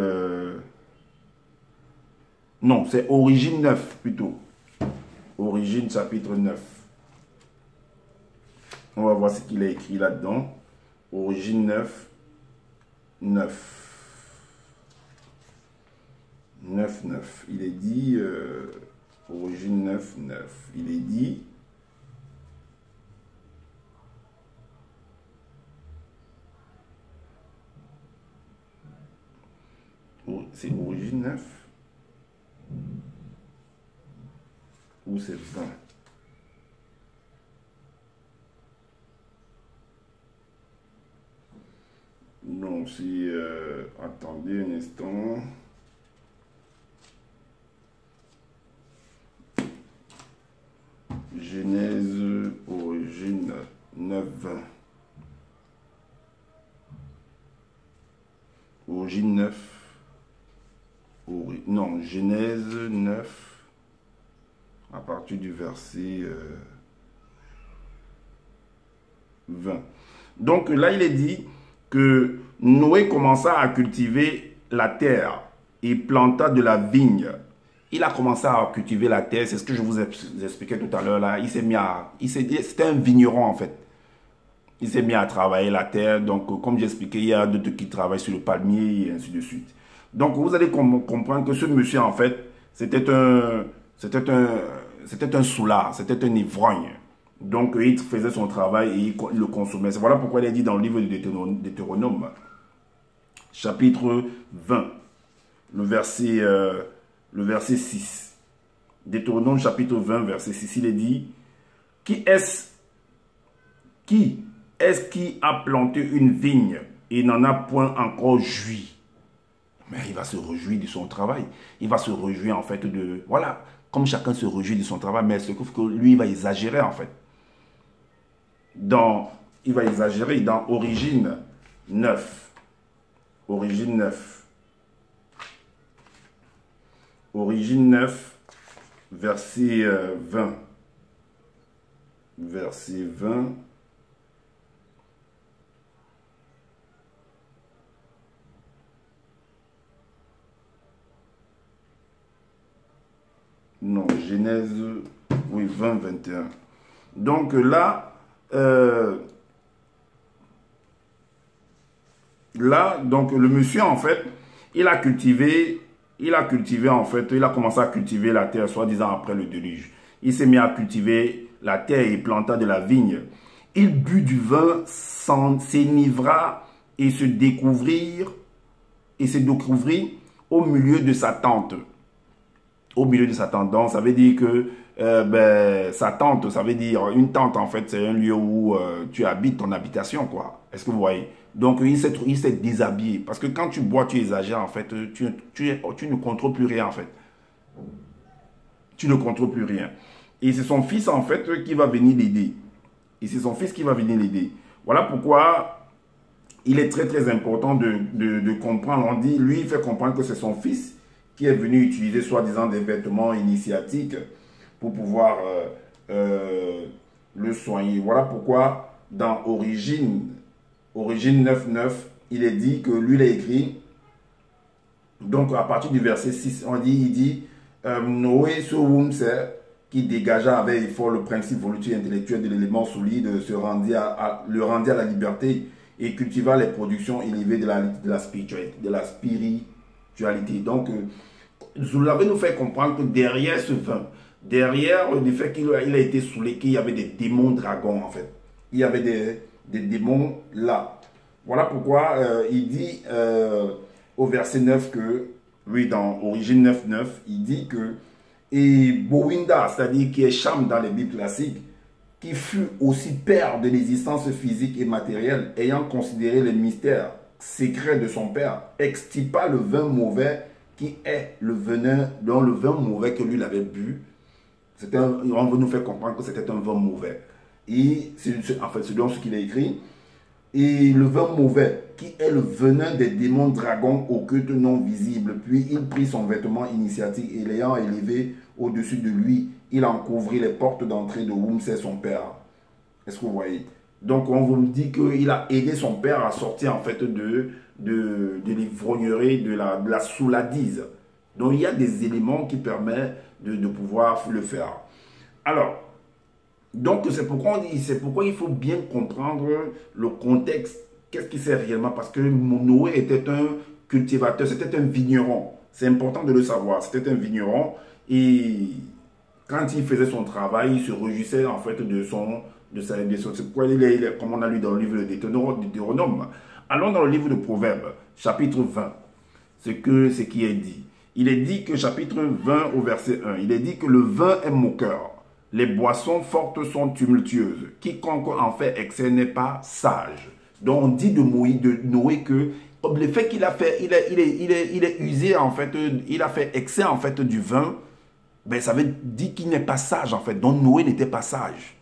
non, c'est Origine 9, plutôt. Origine, chapitre 9. On va voir ce qu'il a écrit là-dedans. Origine 9, 9. 9, 9. Il est dit... Origine 9, 9. Il est dit... C'est Origine 9 ou c'est 20? Non, si... attendez un instant. Genèse, Origine 9, 20. Origine 9. Non, Genèse 9, à partir du verset 20. Donc là, il est dit que Noé commença à cultiver la terre et planta de la vigne. Il a commencé à cultiver la terre, c'est ce que je vous expliquais tout à l'heure là. Il s'est mis à... C'était un vigneron en fait. Il s'est mis à travailler la terre. Donc, comme j'expliquais, il y a d'autres qui travaillent sur le palmier et ainsi de suite. Donc, vous allez comprendre que ce monsieur, en fait, c'était un soulard, c'était un ivrogne. Donc, il faisait son travail et il le consommait. C'est voilà pourquoi il est dit dans le livre de Deutéronome, chapitre 20, le verset 6. Deutéronome, chapitre 20, verset 6, il est dit, qui est-ce qui a planté une vigne et n'en a point encore joui? Mais il va se réjouir de son travail. Il va se réjouir en fait de... Voilà, comme chacun se réjouit de son travail, mais ce que lui, il va exagérer en fait. Il va exagérer dans Origine 9. Origine 9. Origine 9, verset 20. Verset 20. Non, Genèse, oui, 20, 21. Donc là, donc le monsieur, en fait, il a commencé à cultiver la terre, soi-disant après le déluge. Il s'est mis à cultiver la terre et planta de la vigne. Il but du vin, s'enivra et se découvrit au milieu de sa tente. Au milieu de sa tente. Donc, ça veut dire que sa tente, ça veut dire une tente, en fait, c'est un lieu où tu habites ton habitation, quoi. Est-ce que vous voyez? Donc, il s'est déshabillé. Parce que quand tu bois, tu exagères, en fait. Tu ne contrôles plus rien, en fait. Tu ne contrôles plus rien. Et c'est son fils, en fait, qui va venir l'aider. Et c'est son fils qui va venir l'aider. Voilà pourquoi il est très, très important de comprendre. On dit, lui, il fait comprendre que c'est son fils qui est venu utiliser soi-disant des vêtements initiatiques pour pouvoir le soigner. Voilà pourquoi dans Origine 9.9, il est dit que lui, il a écrit, donc à partir du verset 6, il dit Noé sur Wumse, qui dégagea avec effort le principe volontaire intellectuel de l'élément solide, le rendit à la liberté et cultiva les productions élevées de la spiritualité. Donc, Zoulavé nous fait comprendre que derrière ce vin, derrière le fait qu'il a été saoulé, qu'il y avait des démons dragons en fait. Il y avait des démons là. Voilà pourquoi il dit au verset 9 que, oui, dans Origine 9.9, il dit que, et Bowinda, c'est-à-dire qui est Cham dans les Bibles classiques, qui fut aussi père de l'existence physique et matérielle, ayant considéré les mystères secrets de son père, extirpa le vin mauvais qui est le venin, dont le vin mauvais que lui l'avait bu. On veut nous faire comprendre que c'était un vin mauvais. Et en fait, c'est donc ce qu'il a écrit. Et le vin mauvais, qui est le venin des démons dragons occultes non visibles. Puis il prit son vêtement initiatique et l'ayant élevé au-dessus de lui, il en couvrit les portes d'entrée de Wumse, son père. Est-ce que vous voyez? Donc on vous dit qu'il a aidé son père à sortir en fait de l'ivrognerie, de la souladise. Donc il y a des éléments qui permettent de pouvoir le faire. Alors, donc c'est pourquoi il faut bien comprendre le contexte. Qu'est-ce qui c'est réellement? Parce que Noé était un cultivateur, c'était un vigneron. C'est important de le savoir. C'était un vigneron et quand il faisait son travail, il se réjouissait en fait c'est pourquoi comme on a lu dans le livre de Deutéronome. Allons dans le livre de Proverbes, chapitre 20, ce qui est dit. Il est dit que chapitre 20 au verset 1, il est dit que le vin est moqueur, les boissons fortes sont tumultueuses, quiconque en fait excès n'est pas sage. Donc on dit de Noé que le fait qu'il a fait, il est usé en fait, il a fait excès en fait du vin, ben ça veut dire qu'il n'est pas sage en fait. Donc Noé n'était pas sage.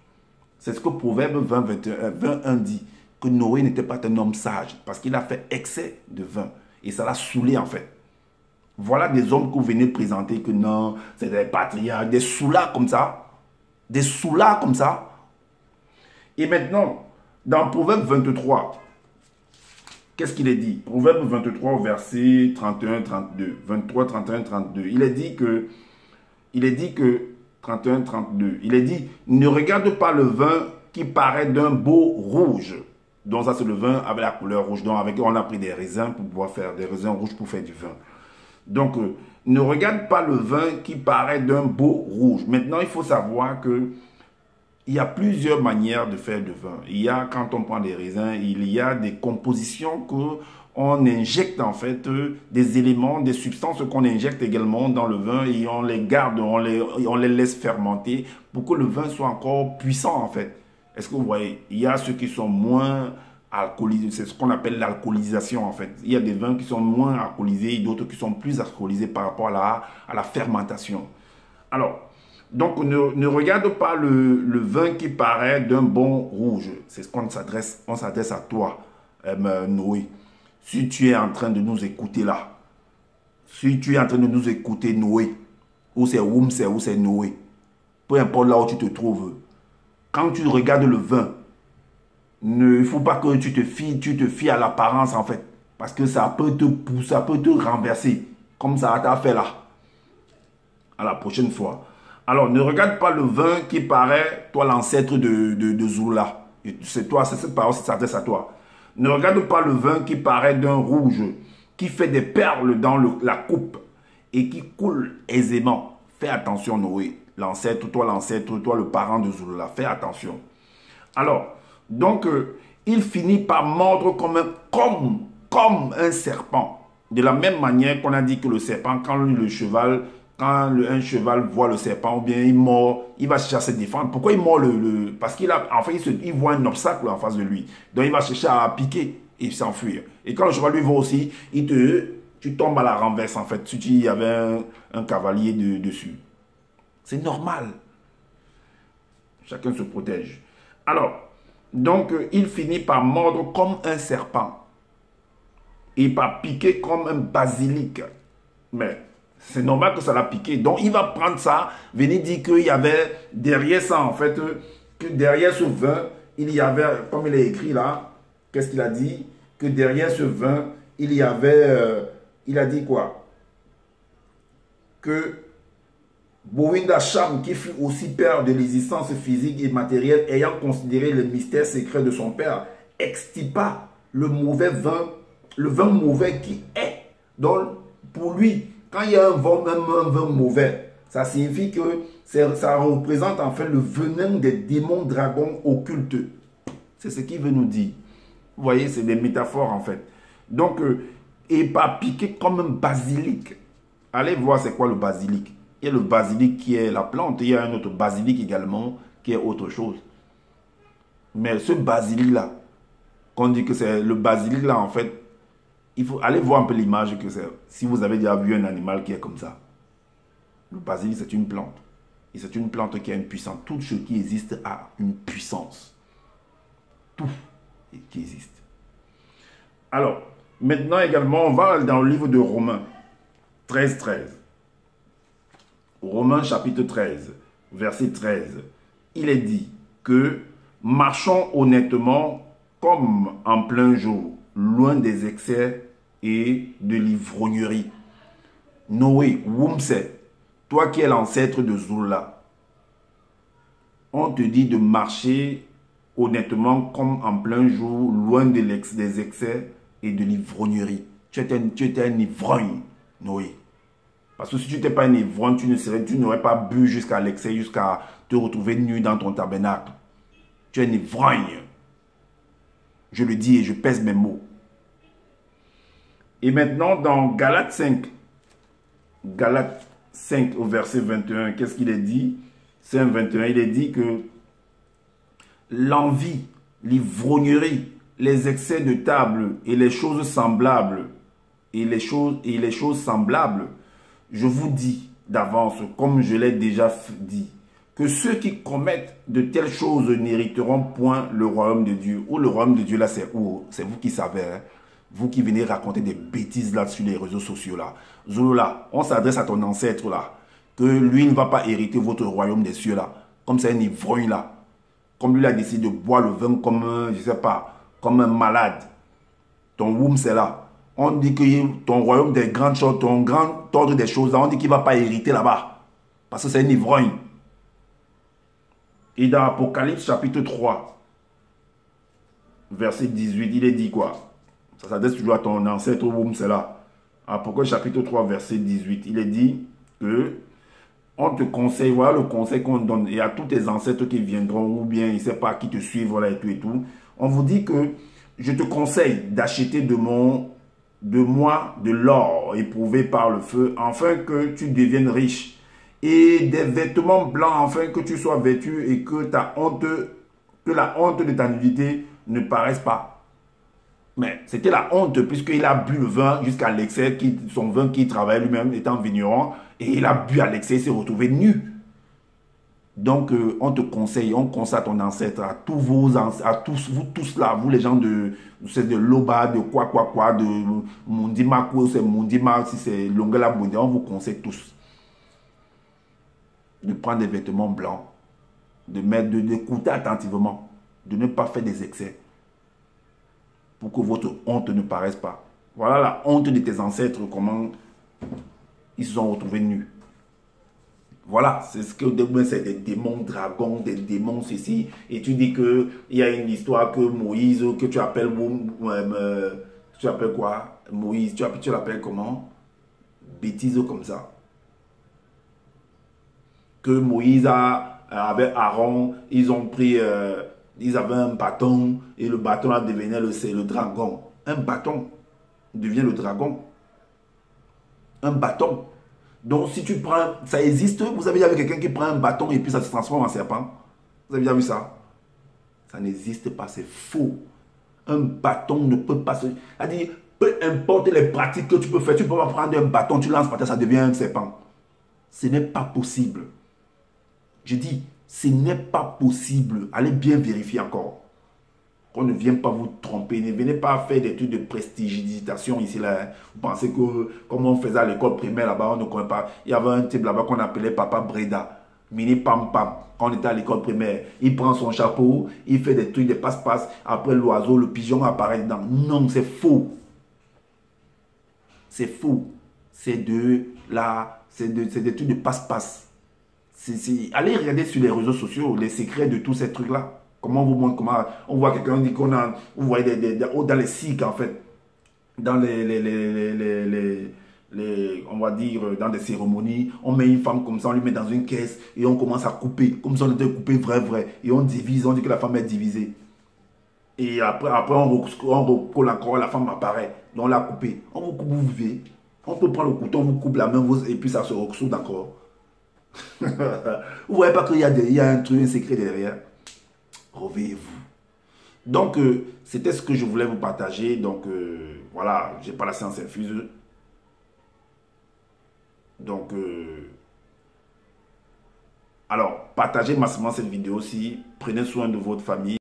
C'est ce que Proverbe 21 dit, que Noé n'était pas un homme sage parce qu'il a fait excès de vin et ça l'a saoulé en fait. Voilà des hommes que vous venez de présenter que non, c'est des patriarches, des soulas comme ça. Des soulas comme ça. Et maintenant, dans Proverbe 23, qu'est-ce qu'il est dit? Proverbe 23 au verset 31-32. 23, 31, 32. Il est dit que 31, 32. Il est dit, ne regarde pas le vin qui paraît d'un beau rouge. Donc ça c'est le vin avec la couleur rouge. Donc on a pris des raisins pour pouvoir faire des raisins rouges pour faire du vin. Donc ne regarde pas le vin qui paraît d'un beau rouge. Maintenant il faut savoir que il y a plusieurs manières de faire du vin. Il y a, quand on prend des raisins, il y a des compositions qu'on injecte en fait, des éléments, des substances qu'on injecte également dans le vin et on les garde, on les laisse fermenter pour que le vin soit encore puissant en fait. Est-ce que vous voyez? Il y a ceux qui sont moins alcoolisés, c'est ce qu'on appelle l'alcoolisation en fait. Il y a des vins qui sont moins alcoolisés et d'autres qui sont plus alcoolisés par rapport à la fermentation. Alors, donc, ne regarde pas le vin qui paraît d'un bon rouge. C'est ce qu'on s'adresse à toi, Noé. Si tu es en train de nous écouter là, si tu es en train de nous écouter, Noé, ou c'est Wumse, ou c'est Noé, peu importe là où tu te trouves, quand tu regardes le vin, il ne faut pas que tu te fies à l'apparence en fait, parce que ça peut te pousser, ça peut te renverser, comme ça t'a fait là. À la prochaine fois. Alors, ne regarde pas le vin qui paraît, toi l'ancêtre de Zoula. C'est toi, c'est cette parole qui s'adresse à toi. Ne regarde pas le vin qui paraît d'un rouge, qui fait des perles dans la coupe et qui coule aisément. Fais attention, Noé. L'ancêtre, toi le parent de Zoula. Fais attention. Alors, donc, il finit par mordre comme un serpent. De la même manière qu'on a dit que le serpent, quand un cheval voit le serpent ou bien il mord, il va chercher à se défendre. Pourquoi il mord parce qu'il il voit un obstacle en face de lui. Donc il va chercher à piquer et s'enfuir. Et quand le cheval lui voit aussi, tu tombes à la renverse en fait. Si il y avait un cavalier dessus. C'est normal. Chacun se protège. Alors, donc il finit par mordre comme un serpent. Et par piquer comme un basilic. Mais C'est normal que ça l'a piqué. Donc, il va prendre ça, venir dire qu'il y avait derrière ça, en fait, que derrière ce vin, il y avait, comme il est écrit là, qu'est-ce qu'il a dit? Que derrière ce vin, il y avait, il a dit quoi? Que Bowinda Cham, qui fut aussi père de l'existence physique et matérielle, ayant considéré le mystère secret de son père, extirpa le mauvais vin, le vin mauvais qui est. Donc, pour lui, quand il y a un vin mauvais, ça signifie que ça représente en fait le venin des démons dragons occultes. C'est ce qu'il veut nous dire. Vous voyez, c'est des métaphores en fait. Donc, et pas piqué comme un basilic. Allez voir c'est quoi le basilic. Il y a le basilic qui est la plante, il y a un autre basilic également qui est autre chose. Mais ce basilic-là, qu'on dit que c'est le basilic-là, en fait, il faut aller voir un peu l'image que c'est. Si vous avez déjà vu un animal qui est comme ça. Le basilic, c'est une plante. Et c'est une plante qui a une puissance. Tout ce qui existe a une puissance. Tout qui existe. Alors, maintenant également, on va dans le livre de Romains 13. Romains chapitre 13, verset 13. Il est dit que marchons honnêtement comme en plein jour, loin des excès et de l'ivrognerie. Noé, Wumse, toi qui es l'ancêtre de Zula, on te dit de marcher honnêtement comme en plein jour, loin des excès et de l'ivrognerie. Tu étais un ivrogne, Noé. Parce que si tu n'étais pas un ivrogne, tu n'aurais pas bu jusqu'à l'excès, jusqu'à te retrouver nu dans ton tabernacle. Tu es un ivrogne. Je le dis et je pèse mes mots. Et maintenant, dans Galates 5 au verset 21, qu'est-ce qu'il est dit? 5, 21, il est dit que l'envie, l'ivrognerie, les excès de table et les choses semblables, je vous dis d'avance, comme je l'ai déjà dit, que ceux qui commettent de telles choses n'hériteront point le royaume de Dieu. Ou le royaume de Dieu, là, c'est où? C'est vous qui savez, hein? Vous qui venez raconter des bêtises là sur les réseaux sociaux là. Zolo là, on s'adresse à ton ancêtre là, que lui ne va pas hériter votre royaume des cieux là. Comme c'est un ivrogne là. Comme lui a décidé de boire le vin comme un, je sais pas, comme un malade. Ton womb c'est là. On dit que ton royaume des grandes choses, ton grand ordre des choses, on dit qu'il ne va pas hériter là-bas. Parce que c'est un ivrogne. Et dans Apocalypse chapitre 3, verset 18, il est dit quoi? Ça s'adresse toujours à ton ancêtre, c'est là. Apocalypse chapitre 3, verset 18, il est dit que on te conseille, voilà le conseil qu'on donne, et à tous tes ancêtres qui viendront, ou bien, il ne sait pas qui te suivent, voilà, et tout. On vous dit que je te conseille d'acheter de moi de l'or éprouvé par le feu, afin que tu deviennes riche, et des vêtements blancs, afin que tu sois vêtu et que la honte de ta nudité ne paraisse pas. Mais c'était la honte, puisqu'il a bu le vin jusqu'à l'excès, son vin qu'il travaillait lui-même étant vigneron, et il a bu à l'excès, il s'est retrouvé nu. Donc, on te conseille, on conseille à ton ancêtre, à tous vous tous là, vous les gens de Loba, de quoi, de Mundima, c'est Mundima, si c'est Longela Bouddha, on vous conseille tous de prendre des vêtements blancs, d'écouter attentivement, de ne pas faire des excès, pour que votre honte ne paraisse pas. Voilà la honte de tes ancêtres, comment ils se sont retrouvés nus. Voilà, c'est ce que c'est des démons dragons, des démons ceci. Et tu dis qu'il y a une histoire que Moïse, que tu appelles, tu appelles quoi? Moïse, tu l'appelles comment? Bêtise comme ça. Que Moïse avec Aaron, ils ont pris, ils avaient un bâton et le bâton là devenait le dragon. Un bâton devient le dragon. Un bâton. Donc si tu prends, ça existe, vous avez déjà vu quelqu'un qui prend un bâton et puis ça se transforme en serpent? Vous avez déjà vu ça? Ça n'existe pas, c'est faux. Un bâton ne peut pas se... C'est-à-dire, peu importe les pratiques que tu peux faire, tu ne peux pas prendre un bâton, tu lances par terre, ça devient un serpent. Ce n'est pas possible. Je dis, ce n'est pas possible. Allez bien vérifier encore. qu'on ne vienne pas vous tromper. Ne venez pas faire des trucs de prestidigitation ici, là. Hein. Vous pensez que, comme on faisait à l'école primaire là-bas, on ne connaît pas. Il y avait un type là-bas qu'on appelait Papa Breda. Mini Pam Pam, quand on était à l'école primaire. Il prend son chapeau, il fait des trucs, des passe-passe. Après, l'oiseau, le pigeon apparaît dedans. Non, c'est faux. C'est faux. C'est des trucs de passe-passe. Allez regarder sur les réseaux sociaux les secrets de tous ces trucs-là. Comment on vous montre, comment on voit quelqu'un dit qu'on a, vous voyez dans les cirques en fait, dans on va dire dans des cérémonies, on met une femme comme ça, on lui met dans une caisse et on commence à couper, comme si on était coupé vrai, et on divise, on dit que la femme est divisée. Et après on recolle encore, la femme apparaît, donc on l'a coupé. On vous coupe, vous vivez. On peut prendre le couteau, on vous coupe la main et puis ça se recoule encore. Vous voyez pas qu'il y a un truc, un secret derrière. Réveillez-vous. Donc, c'était ce que je voulais vous partager. Donc, voilà, j'ai pas la science infuse. Donc, alors, partagez massivement cette vidéo aussi. Prenez soin de votre famille.